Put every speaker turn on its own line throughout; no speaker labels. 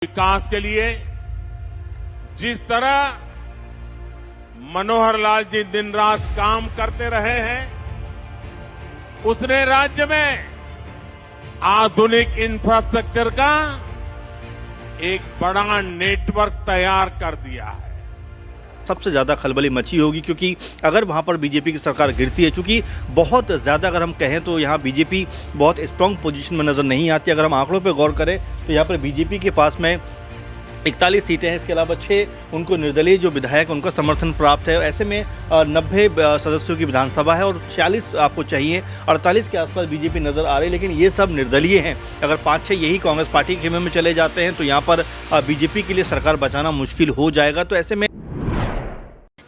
विकास के लिए जिस तरह मनोहर लाल जी दिन रात काम करते रहे हैं, उसने राज्य में आधुनिक इंफ्रास्ट्रक्चर का एक बड़ा नेटवर्क तैयार कर दिया है।
सबसे ज़्यादा खलबली मची होगी क्योंकि अगर वहाँ पर बीजेपी की सरकार गिरती है, क्योंकि बहुत ज़्यादा अगर हम कहें तो यहाँ बीजेपी बहुत स्ट्रांग पोजीशन में नज़र नहीं आती। अगर हम आंकड़ों पर गौर करें तो यहाँ पर बीजेपी के पास में 41 सीटें हैं, इसके अलावा 6 उनको निर्दलीय जो विधायक उनका समर्थन प्राप्त है। ऐसे में 90 सदस्यों की विधानसभा है और 46 आपको चाहिए, 48 के आसपास बीजेपी नज़र आ रही है, लेकिन ये सब निर्दलीय हैं। अगर 5-6 यही कांग्रेस पार्टी के खेमे में चले जाते हैं तो यहाँ पर बीजेपी के लिए सरकार बचाना मुश्किल हो जाएगा। तो ऐसे में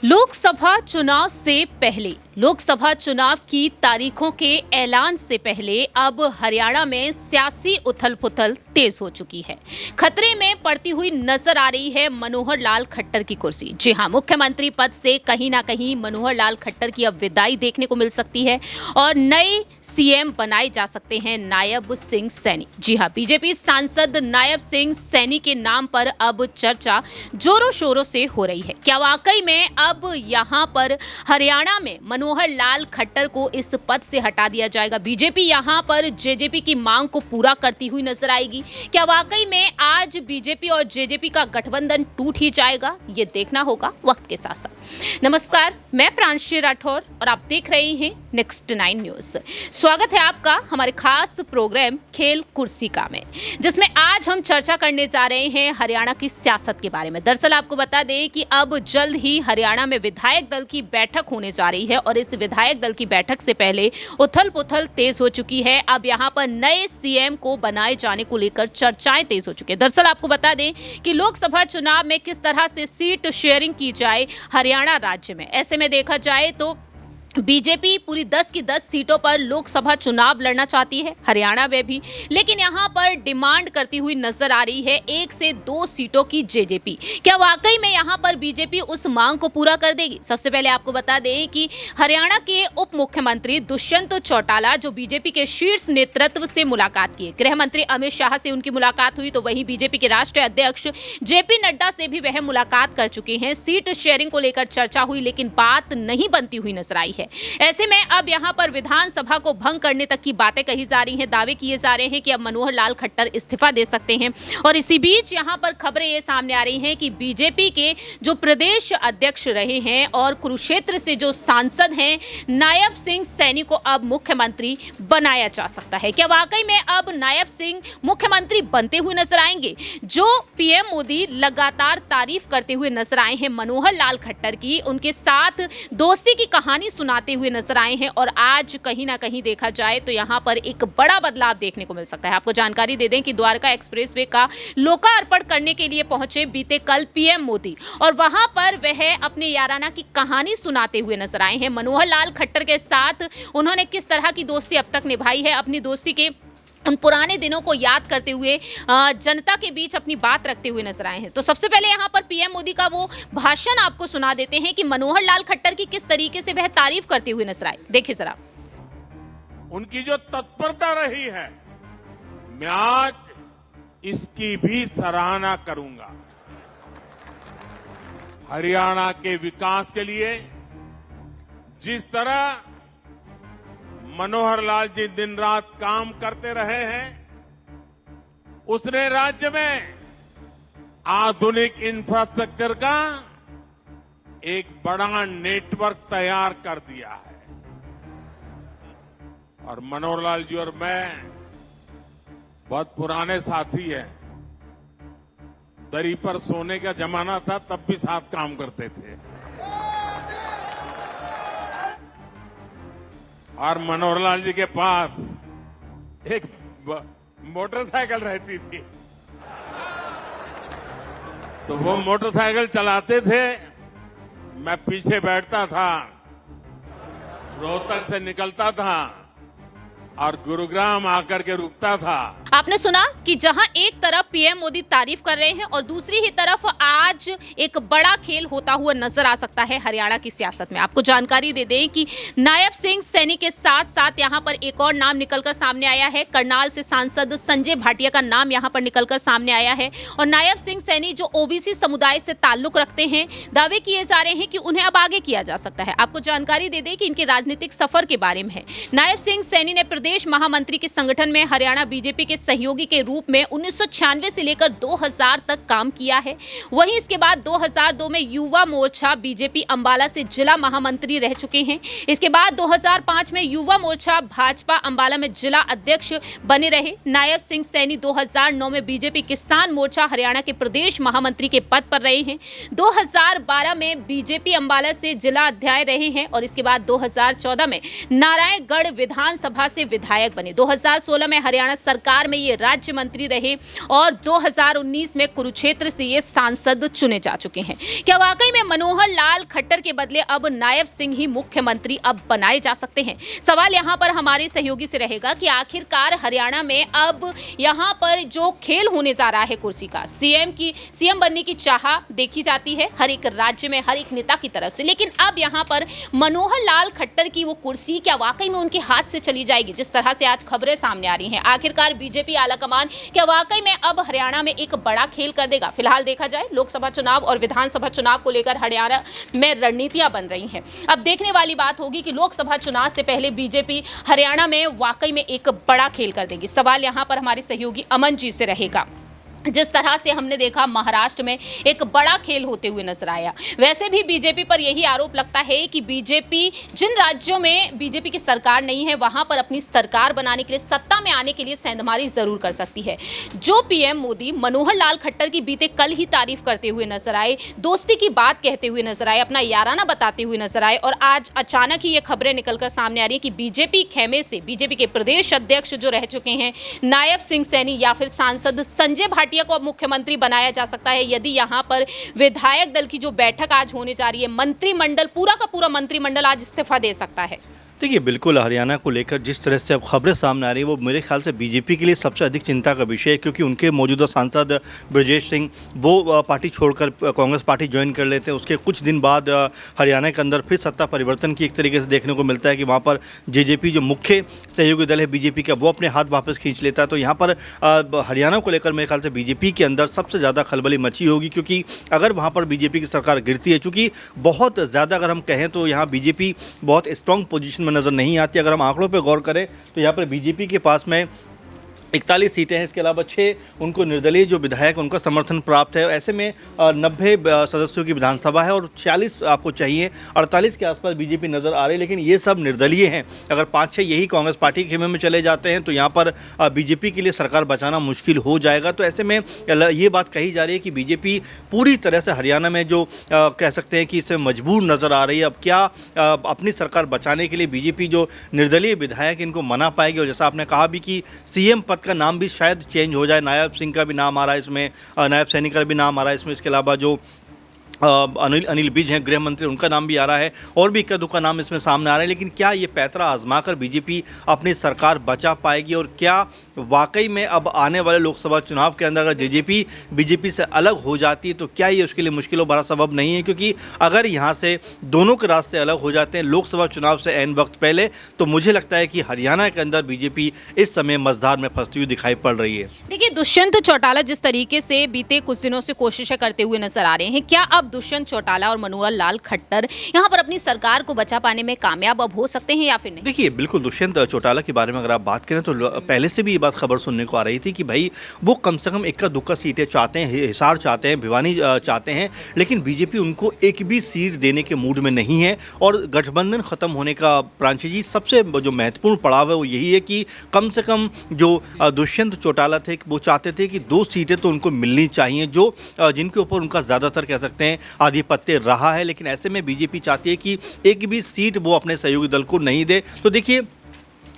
लोकसभा चुनाव से पहले, लोकसभा चुनाव की तारीखों के ऐलान से पहले अब हरियाणा में सियासी उथल-पुथल तेज हो चुकी है। खतरे में पड़ती हुई नजर आ रही है मनोहर लाल खट्टर की कुर्सी। जी हां, मुख्यमंत्री पद से कहीं ना कहीं मनोहर लाल खट्टर की अब विदाई देखने को मिल सकती है और नए सीएम बनाए जा सकते हैं नायब सिंह सैनी। जी हां, बीजेपी सांसद नायब सिंह सैनी के नाम पर अब चर्चा जोरों शोरों से हो रही है। क्या वाकई में अब यहां पर हरियाणा में मनोहर लाल खट्टर को इस पद से हटा दिया जाएगा? बीजेपी यहां पर जेजेपी की मांग को पूरा करती हुई नजर आएगी? क्या वाकई में आज बीजेपी और जेजेपी का गठबंधन टूट ही जाएगा? ये देखना होगा वक्त के साथ साथ। नमस्कार, मैं प्रांशी राठौर और आप देख रहे हैं नेक्स्ट 9 न्यूज। स्वागत है आपका हमारे खास प्रोग्राम खेल कुर्सिका में, जिसमें आज हम चर्चा करने जा रहे हैं हरियाणा की सियासत के बारे में। दरअसल आपको बता दें कि अब जल्द ही हरियाणा में विधायक दल की बैठक होने जा रही है और इस विधायक दल की बैठक से पहले उथल-पुथल तेज हो चुकी है। अब यहां पर नए सीएम को बनाए जाने को लेकर चर्चाएं तेज हो चुकी है। दरअसल आपको बता दें कि लोकसभा चुनाव में किस तरह से सीट शेयरिंग की जाए हरियाणा राज्य में। ऐसे में देखा जाए तो बीजेपी पूरी 10 की 10 सीटों पर लोकसभा चुनाव लड़ना चाहती है हरियाणा में भी, लेकिन यहां पर डिमांड करती हुई नजर आ रही है 1 से 2 सीटों की जेजेपी। क्या वाकई में यहां पर बीजेपी उस मांग को पूरा कर देगी? सबसे पहले आपको बता दें कि हरियाणा के उप मुख्यमंत्री दुष्यंत चौटाला जो बीजेपी के शीर्ष नेतृत्व से मुलाकात किए, गृह मंत्री अमित शाह से उनकी मुलाकात हुई, तो वहीं बीजेपी के राष्ट्रीय अध्यक्ष जेपी नड्डा से भी वह मुलाकात कर चुके हैं। सीट शेयरिंग को लेकर चर्चा हुई, लेकिन बात नहीं बनती हुई नजर आई है। ऐसे में अब यहां पर विधानसभा को भंग करने तक की बातें कही जा रही हैं, दावे किए जा रहे हैं कि अब मनोहर लाल खट्टर इस्तीफा दे सकते हैं। और इसी बीच यहां पर खबरें ये सामने आ रही हैं कि बीजेपी के जो प्रदेश अध्यक्ष रहे हैं और कुरुक्षेत्र से जो सांसद हैं नायब सिंह सैनी को अब मुख्यमंत्री बनाया जा सकता है। क्या वाकई में अब नायब सिंह मुख्यमंत्री बनते हुए नजर आएंगे? जो पीएम मोदी लगातार तारीफ करते हुए नजर आए हैं मनोहर लाल खट्टर की, उनके साथ दोस्ती की कहानी सुनाते हुए नजर आए हैं और आज कहीं ना कहीं देखा जाए तो यहां पर एक बड़ा बदलाव देखने को मिल सकता है। आपको जानकारी दे दें कि द्वारका एक्सप्रेसवे का लोकार्पण करने के लिए पहुंचे बीते कल पीएम मोदी और वहां पर वह अपने याराना की कहानी सुनाते हुए नजर आए हैं। मनोहर लाल खट्टर के साथ उन्होंने किस तरह की दोस्ती अब तक निभाई है, अपनी दोस्ती के उन पुराने दिनों को याद करते हुए जनता के बीच अपनी बात रखते हुए नजर आए हैं। तो सबसे पहले यहाँ पर पीएम मोदी का वो भाषण आपको सुना देते हैं कि मनोहर लाल खट्टर की किस तरीके से वह तारीफ करते हुए नजर आए। देखिए जरा।
उनकी जो तत्परता रही है, मैं आज इसकी भी सराहना करूंगा। हरियाणा के विकास के लिए जिस तरह मनोहर लाल जी दिन रात काम करते रहे हैं, उसने राज्य में आधुनिक इंफ्रास्ट्रक्चर का एक बड़ा नेटवर्क तैयार कर दिया है। और मनोहर लाल जी और मैं बहुत पुराने साथी हैं। दरी पर सोने का जमाना था, तब भी साथ काम करते थे। और मनोहर लाल जी के पास एक मोटरसाइकिल रहती थी, तो वो मोटरसाइकिल चलाते थे, मैं पीछे बैठता था, रोहतक से निकलता था और गुरुग्राम आकर के रुकता था।
आपने सुना कि जहां एक तरफ पीएम मोदी तारीफ कर रहे हैं और दूसरी ही तरफ आज एक बड़ा खेल होता हुआ नजर आ सकता है हरियाणा की सियासत में। आपको जानकारी दे दें कि नायब सिंह सैनी के साथ साथ यहां पर एक और नाम निकलकर सामने आया है। करनाल से सांसद संजय भाटिया का नाम यहां पर निकलकर सामने आया है और नायब सिंह सैनी जो ओबीसी समुदाय से ताल्लुक रखते हैं, दावे किए जा रहे हैं कि उन्हें अब आगे किया जा सकता है। आपको जानकारी दे दें कि इनके राजनीतिक सफर के बारे में है। नायब सिंह सैनी ने प्रदेश महामंत्री के संगठन में हरियाणा बीजेपी के सहयोगी के रूप में 1996 से लेकर 2000 तक काम किया है। वहीं इसके बाद 2002 में युवा मोर्चा बीजेपी अंबाला से जिला महामंत्री रह चुके हैं। इसके बाद 2005 में युवा मोर्चा भाजपा अंबाला में जिला अध्यक्ष बने रहे। नायब सिंह सैनी 2009 में बीजेपी किसान मोर्चा हरियाणा के प्रदेश महामंत्री के पद पर रहे हैं। 2012 में बीजेपी अंबाला से जिला अध्यक्ष रहे हैं और इसके बाद 2014 में नारायणगढ़ विधानसभा से विधायक बने। 2016 में हरियाणा सरकार में ये राज्य मंत्री रहे और 2019 में कुरुक्षेत्र से ये सांसद चुने जा चुके हैं। क्या वाकई में मनोहर लाल खट्टर के बदले अब नायब सिंह ही मुख्यमंत्री अब बनाए जा सकते हैं? सवाल यहां पर हमारे सहयोगी से रहेगा कि आखिरकार हरियाणा में अब यहां पर जो खेल होने जा रहा है कुर्सी का, सीएम बनने की चाह देखी जाती है हर एक राज्य में हर एक नेता की तरफ से, लेकिन अब यहां पर मनोहर लाल खट्टर की वो कुर्सी क्या वाकई में उनके हाथ से चली जाएगी? जिस तरह से आज खबरें सामने आ रही हैं, आखिरकार बीजेपी आलाकमान क्या वाकई में अब हरियाणा में एक बड़ा खेल कर देगा? फिलहाल देखा जाए लोकसभा चुनाव और विधानसभा चुनाव को लेकर हरियाणा में रणनीतियां बन रही हैं। अब देखने वाली बात होगी कि लोकसभा चुनाव से पहले बीजेपी हरियाणा में वाकई में एक बड़ा खेल कर देगी। सवाल यहां पर हमारे सहयोगी अमन जी से रहेगा। जिस तरह से हमने देखा महाराष्ट्र में एक बड़ा खेल होते हुए नजर आया, वैसे भी बीजेपी पर यही आरोप लगता है कि बीजेपी जिन राज्यों में बीजेपी की सरकार नहीं है वहां पर अपनी सरकार बनाने के लिए, सत्ता में आने के लिए सेंधमारी जरूर कर सकती है। जो पीएम मोदी मनोहर लाल खट्टर की बीते कल ही तारीफ करते हुए नजर आए, दोस्ती की बात कहते हुए नजर आए, अपना याराना बताते हुए नजर आए और आज अचानक ही ये खबरें निकलकर सामने आ रही है कि बीजेपी खेमे से बीजेपी के प्रदेश अध्यक्ष जो रह चुके हैं नायब सिंह सैनी या फिर सांसद संजय भाटिया को अब मुख्यमंत्री बनाया जा सकता है यदि यहां पर विधायक दल की जो बैठक आज होने जा रही है, मंत्रिमंडल पूरा का पूरा मंत्रिमंडल आज इस्तीफा दे सकता है।
देखिए, बिल्कुल हरियाणा को लेकर जिस तरह से अब खबरें सामने आ रही है वो मेरे ख्याल से बीजेपी के लिए सबसे अधिक चिंता का विषय है, क्योंकि उनके मौजूदा सांसद ब्रजेश सिंह वो पार्टी छोड़कर कांग्रेस पार्टी ज्वाइन कर लेते हैं। उसके कुछ दिन बाद हरियाणा के अंदर फिर सत्ता परिवर्तन की एक तरीके से देखने को मिलता है कि वहाँ पर जेजेपी जो मुख्य सहयोगी दल है बीजेपी का वो अपने हाथ वापस खींच लेता है। तो यहाँ पर हरियाणा को लेकर मेरे ख्याल से बीजेपी के अंदर सबसे ज़्यादा खलबली मची होगी, क्योंकि अगर वहाँ पर बीजेपी की सरकार गिरती है, चूँकि बहुत ज़्यादा अगर हम कहें तो यहाँ बीजेपी बहुत स्ट्रॉन्ग पोजीशन में नज़र नहीं आती। अगर हम आंकड़ों पे गौर करें तो यहाँ पर बीजेपी के पास में 41 सीटें हैं, इसके अलावा 6 उनको निर्दलीय जो विधायक उनका समर्थन प्राप्त है। ऐसे में 90 सदस्यों की विधानसभा है और 46 आपको चाहिए, 48 के आसपास बीजेपी नज़र आ रही है, लेकिन ये सब निर्दलीय हैं। अगर 5-6 यही कांग्रेस पार्टी के खेमे में चले जाते हैं तो यहाँ पर बीजेपी के लिए सरकार बचाना मुश्किल हो जाएगा। तो ऐसे में ये बात कही जा रही है कि बीजेपी पूरी तरह से हरियाणा में जो कह सकते हैं कि इसमें मजबूर नज़र आ रही है। अब क्या अपनी सरकार बचाने के लिए बीजेपी जो निर्दलीय विधायक इनको मना पाएगी? और जैसा आपने कहा भी कि सीएम पद का नाम भी शायद चेंज हो जाए, नायब सिंह का भी नाम आ रहा है इसमें, नायब सैनी का भी नाम आ रहा है इसमें, इसके अलावा जो अनिल विज हैं गृह मंत्री उनका नाम भी आ रहा है और भी इक्का दुक्का नाम इसमें सामने आ रहा है। लेकिन क्या ये पैंतरा आजमाकर बीजेपी अपनी सरकार बचा पाएगी? और क्या वाकई में अब आने वाले लोकसभा चुनाव के अंदर अगर जेजेपी बीजेपी से अलग हो जाती है तो क्या ये उसके लिए मुश्किलों भरा सबब नहीं है? क्योंकि अगर यहाँ से दोनों के रास्ते अलग हो जाते हैं लोकसभा चुनाव से ऐन वक्त पहले, तो मुझे लगता है कि हरियाणा के अंदर बीजेपी इस समय मझधार में फंसती हुई दिखाई पड़ रही है।
देखिए, दुष्यंत चौटाला जिस तरीके से बीते कुछ दिनों से कोशिशें करते हुए नजर आ रहे हैं, क्या अब दुष्यंत चौटाला और मनोहर लाल खट्टर यहां पर अपनी सरकार को बचा पाने में कामयाब अब हो सकते हैं या फिर नहीं?
देखिए, बिल्कुल दुष्यंत चौटाला के बारे में अगर आप बात करें तो पहले से भी ये बात खबर सुनने को आ रही थी कि भाई वो कम से कम इक्का दुक्का सीटें चाहते हैं, हिसार चाहते हैं, भिवानी चाहते हैं, लेकिन बीजेपी उनको एक भी सीट देने के मूड में नहीं है। और गठबंधन खत्म होने का प्रांशी जी सबसे जो महत्वपूर्ण पड़ाव है वो यही है कि कम से कम जो दुष्यंत चौटाला थे वो चाहते थे कि 2 सीटें तो उनको मिलनी चाहिए जो जिनके ऊपर उनका ज़्यादातर कह सकते हैं आधिपत्य रहा है। लेकिन ऐसे में बीजेपी चाहती है कि एक भी सीट वो अपने सहयोगी दल को नहीं दे। तो देखिए,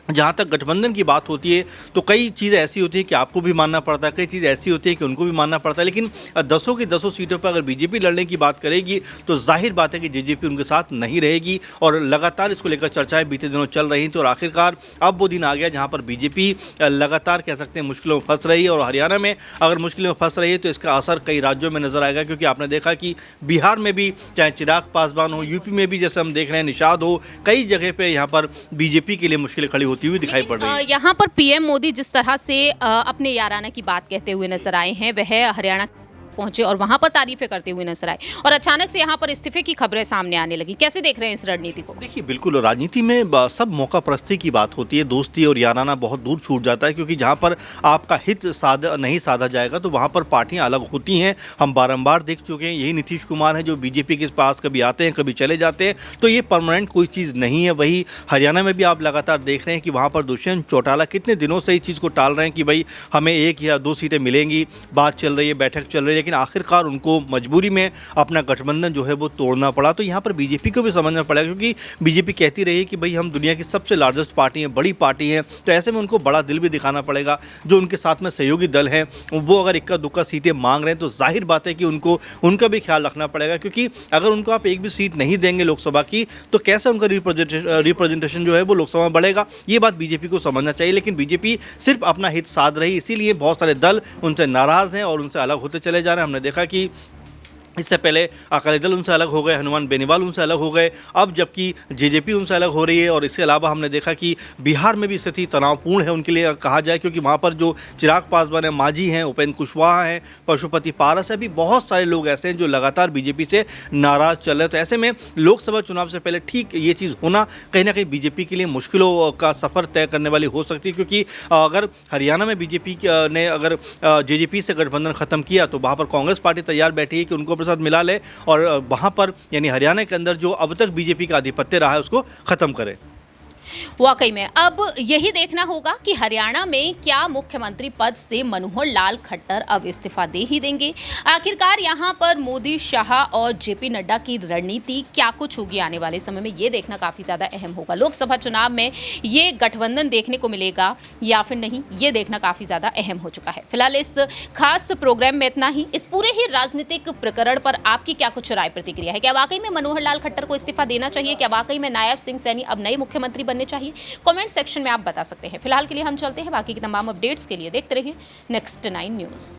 जहाँ तक गठबंधन की बात होती है तो कई चीज़ें ऐसी होती है कि आपको भी मानना पड़ता है, कई चीज़ ऐसी होती है कि उनको भी मानना पड़ता है, लेकिन दसों की दसों सीटों पर अगर बीजेपी लड़ने की बात करेगी तो जाहिर बात है कि जेजेपी उनके साथ नहीं रहेगी और लगातार इसको लेकर चर्चाएं बीते दिनों चल रही थी और आखिरकार अब वो दिन आ गया जहाँ पर बीजेपी लगातार कह सकते हैं मुश्किलों में फंस रही है और हरियाणा में अगर मुश्किलों में फंस रही है तो इसका असर कई राज्यों में नजर आएगा, क्योंकि आपने देखा कि बिहार में भी चाहे चिराग पासवान हो, यूपी में भी जैसे हम देख रहे हैं निषाद हो, कई जगह पर यहाँ पर बीजेपी के लिए मुश्किलें खड़ी होती हुई दिखाई पड़ रही है।
यहाँ पर पीएम मोदी जिस तरह से अपने याराना की बात कहते हुए नजर आए हैं, वह हरियाणा पहुंचे और वहां पर तारीफें करते हुए नजर आए और अचानक से यहां पर इस्तीफे की खबरें सामने आने लगी। कैसे देख रहे हैं इस रणनीति को?
देखिए, बिल्कुल राजनीति में सब मौका परस्ती की बात होती है, दोस्ती और याराना बहुत दूर छूट जाता है, क्योंकि जहां पर आपका हित नहीं साधा जाएगा तो वहां पर पार्टियां अलग होती हैं। हम बारंबार देख चुके हैं, यही नीतीश कुमार हैं जो बीजेपी के पास कभी आते हैं कभी चले जाते हैं, तो ये परमानेंट कोई चीज़ नहीं है। वही हरियाणा में भी आप लगातार देख रहे हैं कि वहाँ पर दुष्यंत चौटाला कितने दिनों से इस चीज़ को टाल रहे हैं कि भाई हमें 1 या 2 सीटें मिलेंगी, बात चल रही है, बैठक चल रही है, लेकिन आखिरकार उनको मजबूरी में अपना गठबंधन जो है वो तोड़ना पड़ा। तो यहाँ पर बीजेपी को भी समझना पड़ेगा, क्योंकि बीजेपी कहती रही है कि भाई हम दुनिया की सबसे लार्जेस्ट पार्टी है, बड़ी पार्टी है, तो ऐसे में उनको बड़ा दिल भी दिखाना पड़ेगा। जो उनके साथ में सहयोगी दल हैं वो अगर इक्का दुक्का सीटें मांग रहे हैं तो जाहिर बात है कि उनको उनका भी ख्याल रखना पड़ेगा, क्योंकि अगर उनको आप एक भी सीट नहीं देंगे लोकसभा की तो कैसे उनका रिप्रेजेंटेशन जो है वो लोकसभा में बढ़ेगा। ये बात बीजेपी को समझना चाहिए, लेकिन बीजेपी सिर्फ अपना हित साध रही, इसीलिए बहुत सारे दल उनसे नाराज़ हैं और उनसे अलग होते चले जा रहे हैं। हमने देखा कि इससे पहले अकाली दल उनसे अलग हो गए, हनुमान बेनीवाल उनसे अलग हो गए, अब जबकि जेजेपी उनसे अलग हो रही है। और इसके अलावा हमने देखा कि बिहार में भी स्थिति तनावपूर्ण है उनके लिए कहा जाए, क्योंकि वहाँ पर जो चिराग पासवान है, मांझी हैं, उपेंद्र कुशवाहा हैं, पशुपति पारस है, अभी बहुत सारे लोग ऐसे हैं जो लगातार बीजेपी से नाराज़ चल रहे हैं। तो ऐसे में लोकसभा चुनाव से पहले ठीक ये चीज़ होना कहीं ना कहीं बीजेपी के लिए मुश्किलों का सफ़र तय करने वाली हो सकती है, क्योंकि अगर हरियाणा में बीजेपी ने अगर जेजेपी से गठबंधन ख़त्म किया तो वहाँ पर कांग्रेस पार्टी तैयार बैठी है कि उनको साथ मिला ले और वहां पर यानी हरियाणा के अंदर जो अब तक बीजेपी का आधिपत्य रहा है उसको खत्म करे।
वाकई में अब यही देखना होगा कि हरियाणा में क्या मुख्यमंत्री पद से मनोहर लाल खट्टर अब इस्तीफा दे ही देंगे। आखिरकार यहां पर मोदी, शाह और जेपी नड्डा की रणनीति क्या कुछ होगी आने वाले समय में, ये देखना काफी ज्यादा अहम होगा। लोकसभा चुनाव में ये गठबंधन देखने को मिलेगा या फिर नहीं, ये देखना काफी ज्यादा अहम हो चुका है। फिलहाल इस खास प्रोग्राम में इतना ही। इस पूरे ही राजनीतिक प्रकरण पर आपकी क्या कुछ राय प्रतिक्रिया है? क्या वाकई में मनोहर लाल खट्टर को इस्तीफा देना चाहिए? क्या वाकई में नायब सिंह सैनी अब नए मुख्यमंत्री बनने चाहिए? कमेंट सेक्शन में आप बता सकते हैं। फिलहाल के लिए हम चलते हैं, बाकी की तमाम अपडेट्स के लिए देखते रहिए नेक्स्ट 9 न्यूज़।